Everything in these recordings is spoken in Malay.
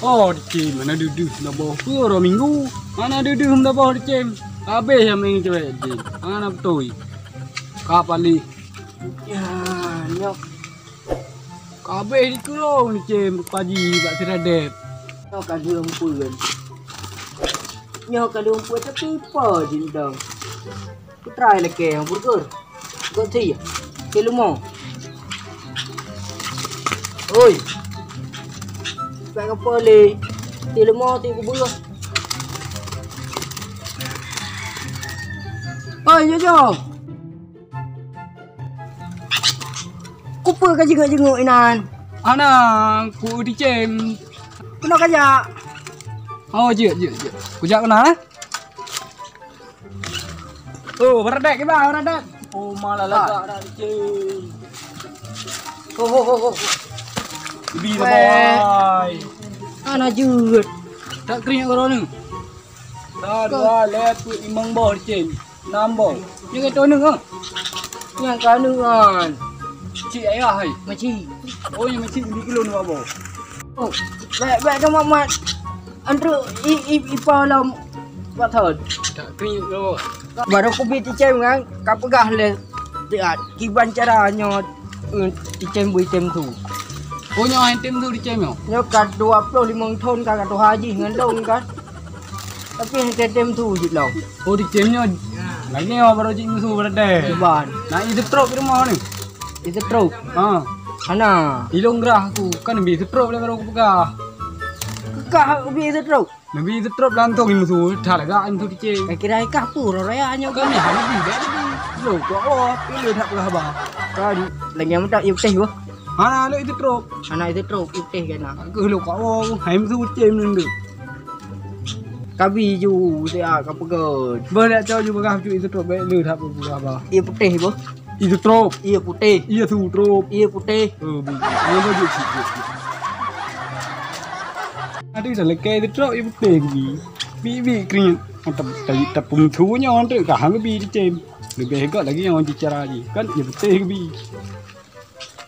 Oh, dicem mana duduk dah bawa pura minggu. Mana duduk dah bawa dicem. Habis yang main cewek je. Mana betul. Kapali. Ya, nyok. Kabeh dikurung dicem pagi bak seradep. Nyok ada umpun. Nyok ada umpun tapi apa je dong. Ku try lagi yang burger. Kau ti. Kelumo. Oi. Bạn có phơi lì thì là mo thì cũng bự ơi cho cúp phơi cái gì ngồi nàn Ana ku dicem. nó cái gì Oh, je. Ku jak mana? Oh, beradak ke bang, beradak. Oh, malah lega dah dicem. Ho Bi boy. ana jut Tak kering kau ni. Dah dua let tu imang bor dicem. 5 bor. Như cái tôi nương không? yang ka nungan Chị ấy à hay? mà chi Ôi nhưng mà chị đi kilo nữa bò. mẹ trong mặt anh tự y pa lòng và thở Tak kering kau. baru aku bi ticem kan kapegah le dia kiban cara nyot ticem bui tem tu Oh nyo anh tem tu dicem yo. nhớ cả 25 thôn cả đồ haji ngan dong kan tapi yang tem tu je long Oh dicem nyo. Lagi apa baru cik musuh beradak. ban Nak itu truk di rumah ni. itu truk Ha. ana Hilong gerah aku. Kan bi truk le baru aku pegah. kah bi itu truk Nabi itu truk lantung ni musuh. Dah lega anh tu dicem. kira kah pur raya nyo Kan kan ni hari bi dah. lo ko Pilih tak pegah bah. kan lagi yang tak yuk teh wa Ha lo itu truk. ana itu truk yuk teh kan Aku lu kau. Hai musuh dicem ni. kabi ju dia kapegod Boleh cakap juga kau itu truk baik lu tak pegah bah. ia putih bu Itu truk. ia putih Iya tu truk. ia putih Oh bi. Ini baru cik. Ada dah lekai itu truk ibu teh bi. Bi kering. Tak pemuthunya orang tu kahang bi dicem. Lebih hebat lagi yang bicara ni. Kan ibu teh bi.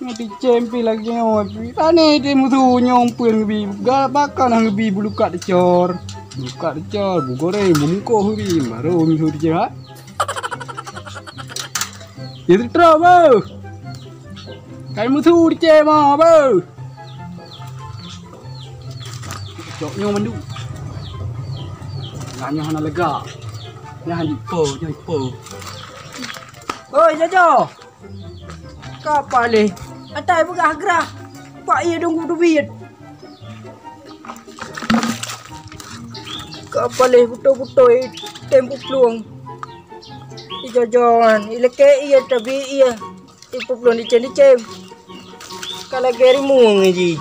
Nanti cempi lagi orang bi. Tane dia muthunya orang pun bi. Bakal hang bi bulu kat dicor. Buka dicor, bu goreng, bu mukoh bi. Maru muthu dicor. Itu truk bau. Kai muthu dicem ah bau. Joknya mandu. Nanya hana lega. Nyahan ipo. oi jojo kapal ni atai pegah gerah pak ia dongku duit kapal ni puto tempo pluang jojoan ileke ia tapi ia tempo pluang dicem kalau geri muang ji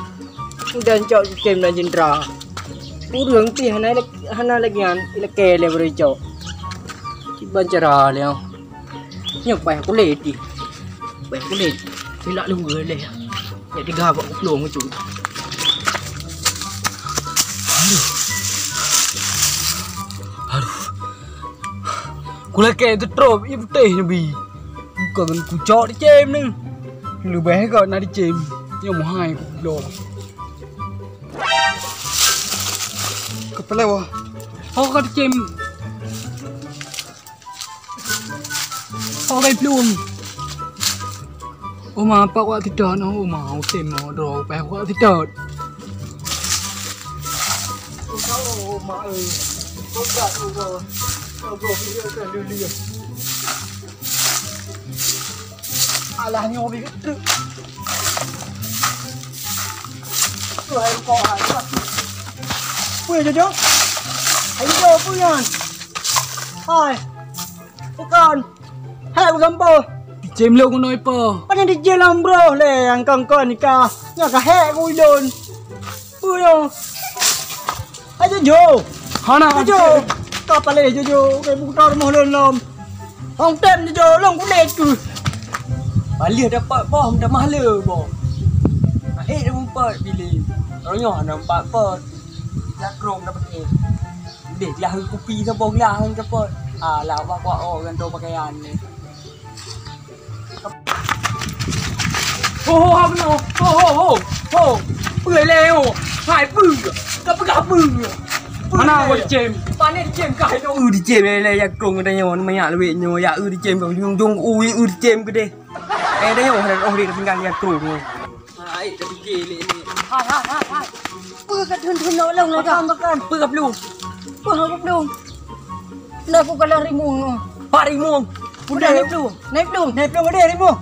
dan cok dicem dan jendra urang ti hana lagian ileke le beri cok kiban cara le nhóc bài có lệ đi bài có lệ thì lại luôn người lệ để đi gà vào ốc luồng của chúng Ku lagi itu truk ibu teh ni bi. Bukan ku cok di cem ni. Lu bah kau nak di cem. Yang mahal ku lo. Kepala wah. Oh kau di cem. Oh kai plum. Oh ma apa kau tidak no mau cem no do bah kau tidak. oh ma ơi không cả over Alah nyobi itu. rồi em coi hả Punya jojo. anh vô phu nhân thôi phu con hai bukan po Di cem lu kau noi po. pan di jalan bro le yang kong nikah nya ka he vui đồn phu nhân ayo jo Hana jojo kapal ni jojo cái motor mau lên lom không tem jojo long cũng đẹp cứ Balik dapat bom dah mahal bom. Dah dapat pilih. Ronyo nampak apa? Dah krong dapat ni. Dek lah kopi sabong lah hang dapat. Lah buat orang tu pakaian ni. Ho ho ha bno. Ho. Pui leo. hai bự cả bự mana kau dicem panen dicem kah itu dicem le ya krong ada nyawa banyak lebih nyawa ya dicem kau jung dicem gede ada nyawa ada di tinggal ya krong hai tapi gile ni hai bự cả thun nó lông nó kan bự gặp luôn Nah, aku kalah rimuang. Pak rimuang. Udah naik belum ada rimuang.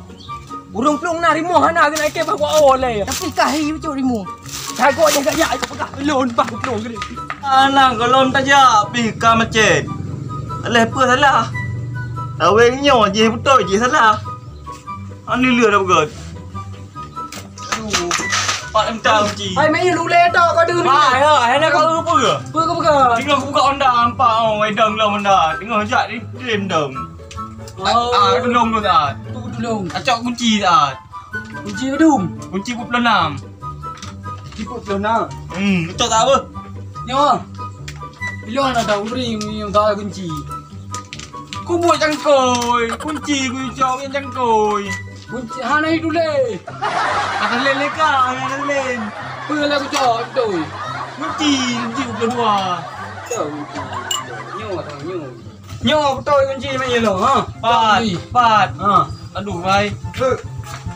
Burung pelung nak rimuang hana kena ke bawa oleh. Tapi kahi macam rimuang. Kai kau yang gaya kau pegang lon pak pelung gini. Anak golon taja pika macet. Lepas salah. Aweng nyo je betul je salah. Ani lừa đâu gợt. Pak em tahu ji. Hai mai lu le tok kau đưa ni. Hai nak kau apa? Kau pegang. Tinggal aku buka onda ampak ai deng lah onda. Tinggal jak ni rem deng. Tolong tu tak? Tolong. Acak kunci tak? Kunci bedum. Kunci 26. Tipuk lona. Betul tak apa? Nyawa. Bila nak tahu beri yang tak kunci. Ku buat jangkoi. Kunci ku jauh yang jangkoi. Kunci hana itu le. Akan len leka, akan len. Pula aku jauh tu. Kunci 22. Nyawa tahu nyawa. Nyawa betul kunci mai lo ha. Pat. Ha. Aduh vai.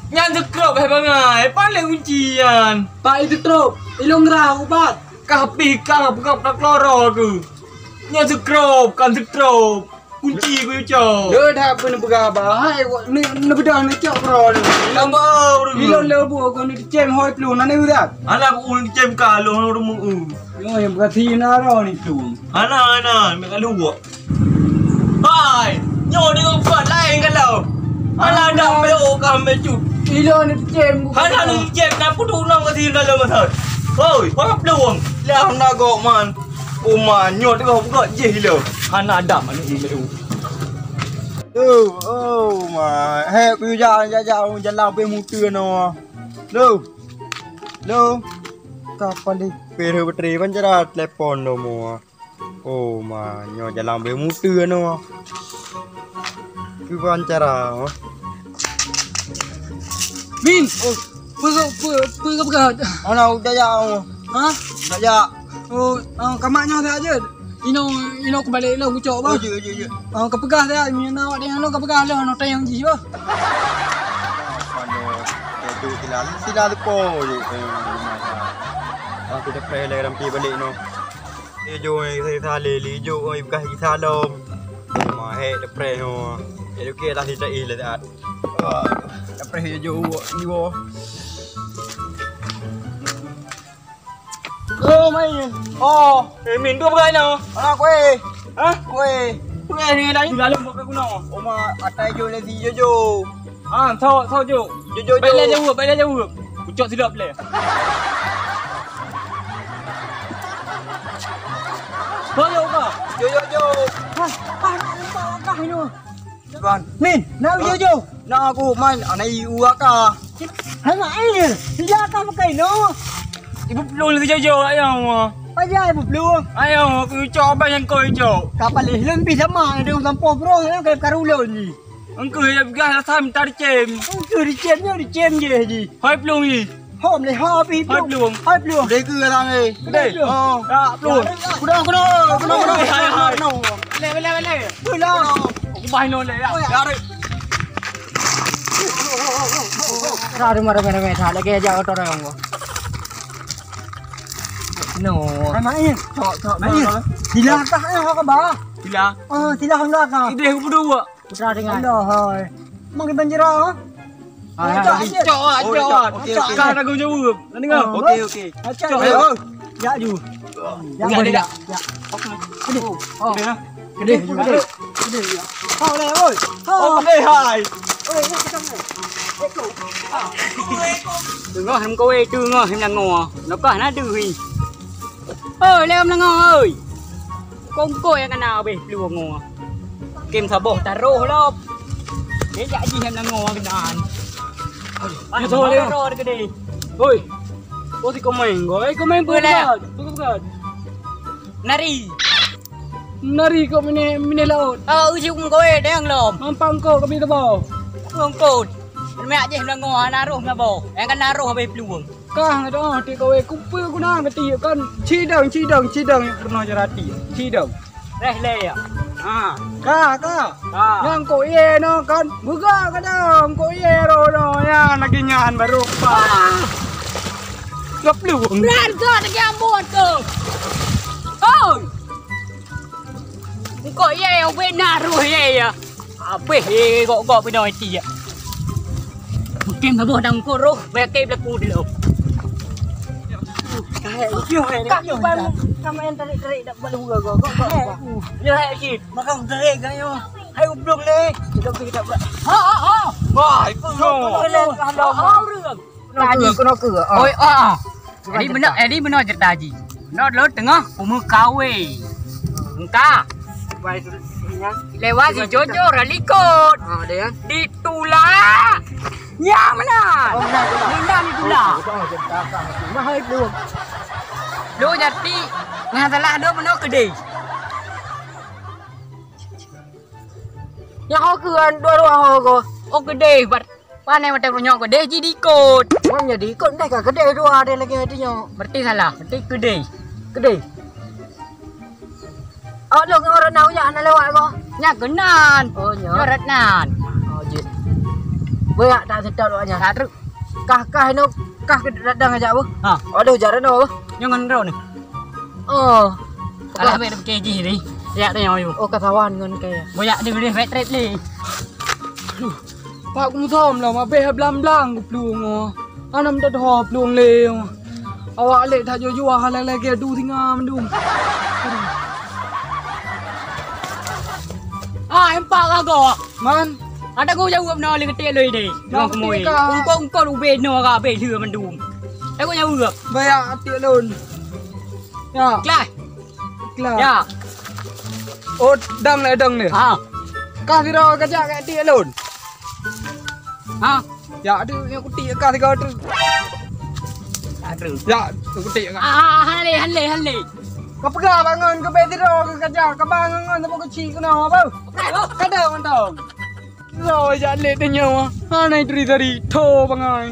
Nyan sekrop hai bangai. Paling kuncian. Pak itu trop. Ilong rau ubat. Kapi kah buka nak loro aku. Nyan sekrop, kan sekrop. Kunci ku jauh. Dia dah pun bergabah. Hai ni bedah ni cak bro. Lambau. Ilong le bu ko ni cem hoi pelun na ni udat. Anak ul jem kalau rumu. Yo yang berarti na ro ni pelun. Anak, mek lu buat. Hai, nyo ni kau buat lain kalau. Anak dah beo kam becut. Ilong ni cem. Anak ni jem nak putu nang kasi dalam masat. Oi, apa peluang? Lah nak kau man. Oman nyo ni kau buat je lo. Anak dah mana ni beru. Mà he cứ ra làm về một tưa nó đâu kapan đi về rồi bật trì vẫn ra telepon nó mua mà nhỏ ra làm về một tưa nó cứ vẫn ra Min. Pui ke? ông nào ra Ha? ra Oh, kamaknya dah aja. Ino kembali lah ucap bah. Iya. Kau pegang dah. Mina awak dia kau pegang lah. Nak tayang ji bah. Itu sila po je. Aku dah play lagi rampi balik no. Dia jo saya tali li jo oi bukan kita lom. Ma he dah play no. Dia okey dah tidak ilah tak. Dah play jo ni bo. Mai. Min tu apa kau? Anak kue. Ha? Kue. Kau ni dah di dalam buat guna. Oma atai jo le di jo. Ah, thau jo. Jo. Baiklah jauh. Ucap silap le. Thau jo ka? Jo. Kah ini. Tuan. Min, nak jo. Na aku main anai uaka. Hai mai ni. Dia kau pakai no. Ibu pelung lagi jauh ayam. Pajai belum. Ayam aku ucap apa yang kau ucap. Kapal leleng pi sama dia sampo bro ni kayak karulon ni. Engkau yang begah sam tar cem. Cứ đi chém je ji. Hai pelung ni. Hôm nay ho pi Hai pelung. Đây cứ thằng này. Đây. Dah pelung. Kuda. Hai. No. Le. Pula. Aku bahin no le. Dah. Ra mara tha lagi aja auto orang gua. No. Mai. Sila kah ka ba? Bila? Sila hang dah ka. Ide aku berdua. Putra dengan. Dah hai. Mang di banjir ah. Acak. Kan aku jawab. Nak dengar? Okey. Acak. Ya ju. Ya boleh tak? Ya. Gede. Gede ya. Kau le oi. Okey, hai. Đừng có hem cô ơi, chưa ngờ hem là ngò, nó có hả đưa huy. Lê ông là ngò ơi. Con cô cái nào bị lùa ngò. Kim thở bổ tà rô lô. Để dạy gì hem là ngò cái đàn. Thôi đi. Rồi cái đi. Ôi. Cô thì có mình rồi, có mình bữa nào. Nari kau mine laut. Uji kong kowe dayang lom. Mampang kau kami tu bau. Kong kod. Mẹ aja yang ngomong naruh ngabo. Yang kan naruh habis peluang. Kah đó thì cậu ấy cũng vừa cũng đang cái tì con chi đồng nói cho ra tì chi đồng Reh le ya. à ca yang cậu ấy nó con buka cái đồng cậu ấy rồi ya lagi nyan baru pa gấp luồng Ran ke lagi ambon ke. Oh. Kau ye yang we naruh ye ya. Apa he kok pe noi ti ya. Mungkin babu dang koro, we ke laku dulu. Kamu yang tarik dak balu gak. Ya hai ki. Makam tarik kan yo. Hai ublung le. Kita buat. Wah, itu Kena ke. Oi Ini benar cerita ji. Nó lớn tengah umur kawe. Engka. Baik nya. Lewat si Jojo ralikot. Dia. Ditula. Ya mana? Minda ditula. Mah hai belum. Lu jadi ngah salah do benar gede. Yang kau kean dua kau. Oh gede bar. Pane macam punya gede ji dikot. Mang jadi ikut dah kah gede dua ada lagi hatinya. Berarti salah. Berarti gede. Gede. Oh, lo orang nào ya nak lewat kau? Nya kenan. Oh, nya. Nya ratnan. Oh, je. Berak tak sedap doanya. Satu. Kah no kah datang aja bu. Ha. Aduh jaran no. Jangan rau ni. Oh. Alah ambil keji ni. Ya tu yang you. Oh katawan ngon kayak. Banyak dia boleh fat trade ni. Pak cũng thòm là mà về blam blang của pluông anh em đặt họp pluông lê awak lệ thay cho hay là kia đu thì ngam đu Em pak agak. man Ada kau jawab no le ketik le ni. Nak kemoi. Ungkau ube no agak be lừa mình đùm. Ada kau jawab. vậy à tiện đồn ya Kelas. là Ya. ô đăng lại đăng này Ha. ca thì đó cái chả cái tiện đồn Ha. ya đưa cái tiện ca thì có Aduh. ya cái tiện Han le. Kapag bangon ka pwede ro ka kadya ka bangon na pag chi ko na ba kada man daw rồi dạ lệ đến nhau à này đi dari thô bằng ai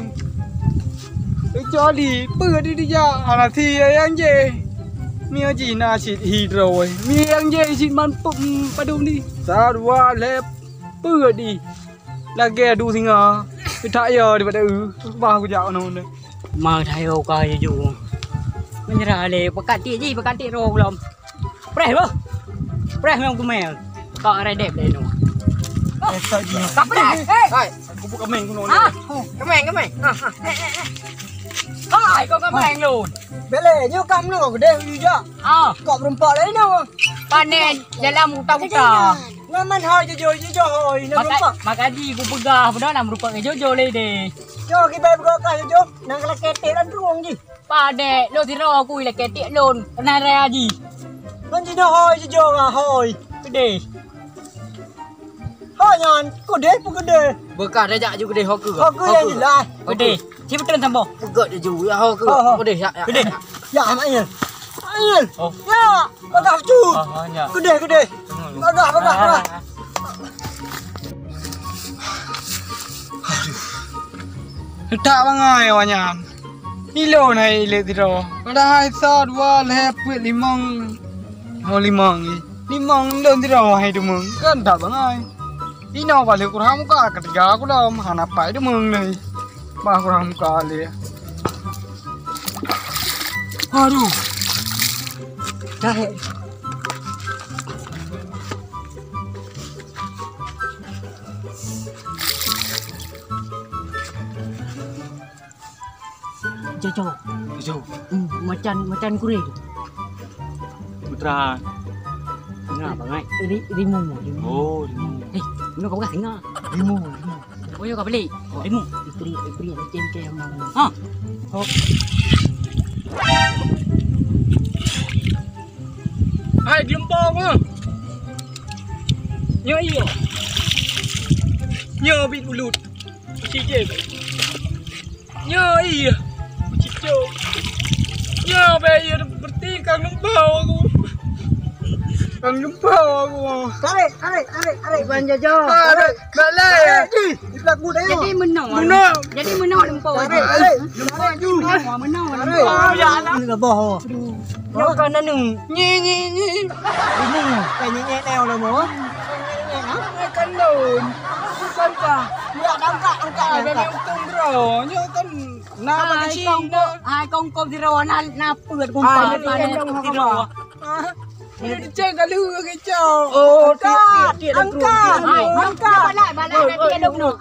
cho đi bữa đi ra là thì anh về mía chỉ là xịt hì rồi mía anh về xịt man bụng bắt đầu đi sao đua lép bữa đi là ghe đu thì ngờ cái thải giờ thì bắt đầu bao cái dạo nào đấy Mà thay ô coi dù. Mình ra le pakai ti ro belum. Preh bo. Preh memang tu mel. Kau ada dep le no. Tak preh. Hai. aku buka main ku Ha. Cái mày. Hai kau kameng luôn. Bele nyo kam no gede juga. Ah, Kok berempat lagi no. panen dalam muta-muta. Ngaman hai jo hoi no berempat. Makaji ku pegah benar nak merupakan jojo le de. Jo kita berkah jo. Nang kala kete dan ruang ji. Pade lo thì ro kui là ketik lon. Kena rea ji. Kan ji no hoi jo ah hoi. Gede. Hoi nyan gede pun gede. Bekah dah jak juga gede hok ke. Hoi ku yang jelas. Gede. Si betul sambo. Pegat je ju ya hoi ku. Gede ya. Gede. Ya maknya. Ayun. Oh. Ya, bagah cu. Ya. Gede. Bagah. tak bangai awaknya Ilo này lệ thì rồi đã hai sao qua lẹp với limong limong đơn thì rồi hay được mừng kan tak bangai đi nào balik kurang muka ketiga aku dah mana pai được mừng này bah kurang muka le aduh Dah. Jojo. Macan kuring. Putra. Ngah bangai. Rimu. Oh, Nó có cái thing ngah. Rimu. Oh, yo kau beli. Rimu. Isteri macam ke yang mau. Ha. ai gempong ah nhớ iyo nhớ bị lụt chi chê nhớ iyo chi chô nhớ về iyo berarti kang nembau aku Kan lupa aku. Tarik banja jo. Balik. Kita ku dah. Jadi menang. Menang. Jadi menang lempau. Tarik. Menang. Enggak bohong. Yo kan anu. Nyi. Ini kayak nyenyek neo lah mo. Kan daun. Bukan kah? Ya angkat. Ada yang tunggu. Nyo kan nama di sini. Hai con di rawa na pượt con Ah, pa ini yang di dong, rawa. Ini cek kali ke kau. Oh, angkat. Hai, angkat. Balik dia dong.